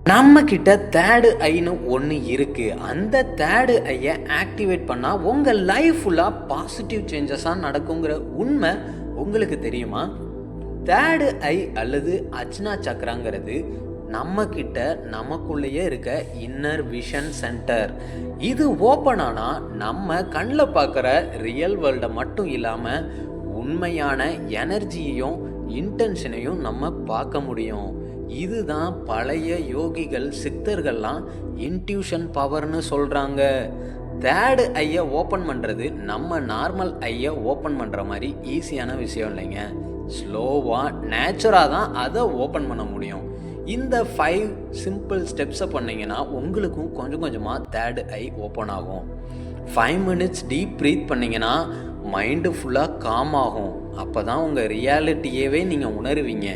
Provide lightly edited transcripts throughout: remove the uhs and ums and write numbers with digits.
நம்ம கிட்ட தேர்டு ஐன்னு ஒன்று இருக்குது. அந்த தேர்டு ஐயை ஆக்டிவேட் பண்ணால் உங்கள் லைஃப் ஃபுல்லாக பாசிட்டிவ் சேஞ்சஸாக நடக்குங்கிற உண்மை உங்களுக்கு தெரியுமா? தேர்டு ஐ அல்லது அஜ்னா சக்கராங்கிறது நம்ம கிட்ட நமக்குள்ளேயே இருக்க இன்னர் விஷன் சென்டர். இது ஓப்பன் ஆனால் நம்ம கண்ணில் பார்க்குற ரியல் வேர்ல்டை மட்டும் இல்லாமல் உண்மையான எனர்ஜியையும் இன்டென்ஷனையும் நம்ம பார்க்க முடியும். இதுதான் பழைய யோகிகள் சித்தர்கள்லாம் இன்ட்யூஷன் பவர்னு சொல்கிறாங்க. தேர்டு ஐயை ஓப்பன் பண்ணுறது நம்ம நார்மல் ஐயை ஓப்பன் பண்ணுற மாதிரி ஈஸியான விஷயம் இல்லைங்க. ஸ்லோவாக நேச்சுராக தான் அதை ஓப்பன் பண்ண முடியும். இந்த 5 சிம்பிள் ஸ்டெப்ஸை பண்ணிங்கன்னா உங்களுக்கும் கொஞ்சம் கொஞ்சமாக தேர்டு ஐ ஓப்பன் ஆகும். 5 மினிட்ஸ் டீப் ப்ரீத் பண்ணிங்கன்னா மைண்டு ஃபுல்லாக காம் ஆகும். அப்போ தான் உங்கள் ரியாலிட்டியவே நீங்கள் உணருவீங்க.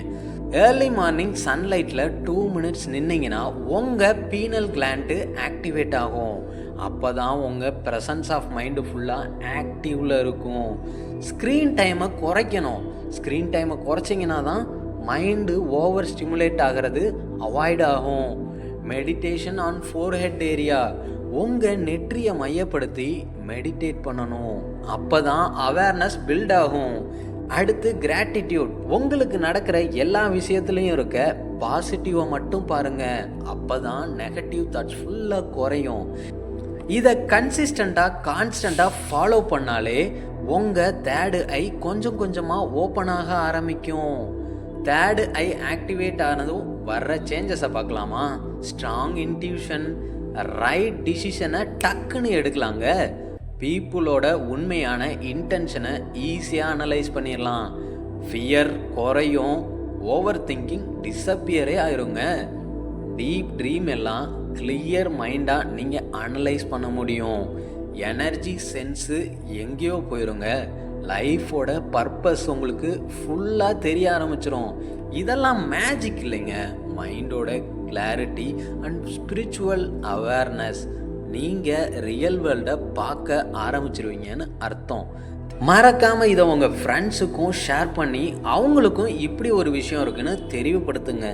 ஏர்லி மார்னிங் சன்லைட்டில் 2 மினிட்ஸ் நின்னீங்கன்னா உங்கள் பீனல் கிளாண்டு ஆக்டிவேட் ஆகும். அப்போ தான் உங்கள் ப்ரெசன்ஸ் ஆஃப் மைண்டு ஃபுல்லாக ஆக்டிவில் இருக்கும். ஸ்க்ரீன் டைமை குறைக்கணும். ஸ்க்ரீன் டைமை குறைச்சிங்கன்னா தான் மைண்டு ஓவர் ஸ்டிமுலேட் ஆகிறது அவாய்ட் ஆகும். Meditation on forehead area. உங்கள் நெற்றியை மையப்படுத்தி மெடிடேட் பண்ணணும். அப்போ தான் அவேர்னஸ் பில்ட் ஆகும். அடுத்து கிராட்டிடியூட். உங்களுக்கு நடக்கிற எல்லா விஷயத்துலையும் இருக்க பாசிட்டிவை மட்டும் பாருங்கள். அப்போ தான் நெகட்டிவ் தாட்ஸ் ஃபுல்லாக குறையும். இதை கான்ஸ்டண்ட்டாக ஃபாலோ பண்ணாலே உங்கள் தேர்டு ஐ கொஞ்சம் கொஞ்சமாக ஓப்பன் ஆக ஆரம்பிக்கும். தேர்டு ஐ ஆக்டிவேட் ஆனதும் வர்ற சேஞ்சஸை பார்க்கலாமா? ஸ்ட்ராங் இன்ட்யூஷன், ரைட் டிசிஷனை டக்குன்னு எடுக்கலாங்க. பீப்புளோட உண்மையான இன்டென்ஷனை ஈஸியாக அனலைஸ் பண்ணிடலாம். ஃபியர் குறையும். ஓவர் திங்கிங் டிஸப்பியரே ஆயிருங்க. டீப் ட்ரீம் எல்லாம் கிளியர் மைண்டாக நீங்கள் அனலைஸ் பண்ண முடியும். எனர்ஜி சென்ஸு எங்கேயோ போயிருங்க. லைஃபோட பர்பஸ் உங்களுக்கு ஃபுல்லாக தெரிய ஆரம்பிச்சிடும். இதெல்லாம் மேஜிக் இல்லைங்க, மைண்டோட கிளாரிட்டி அண்ட் ஸ்பிரிச்சுவல் அவேர்னஸ். நீங்கள் ரியல் வேர்ல்டை பார்க்க ஆரம்பிச்சிருவீங்கன்னு அர்த்தம். மறக்காமல் இதை உங்கள் ஃப்ரெண்ட்ஸுக்கும் ஷேர் பண்ணி அவங்களுக்கும் இப்படி ஒரு விஷயம் இருக்குன்னு தெரியப்படுத்துங்க.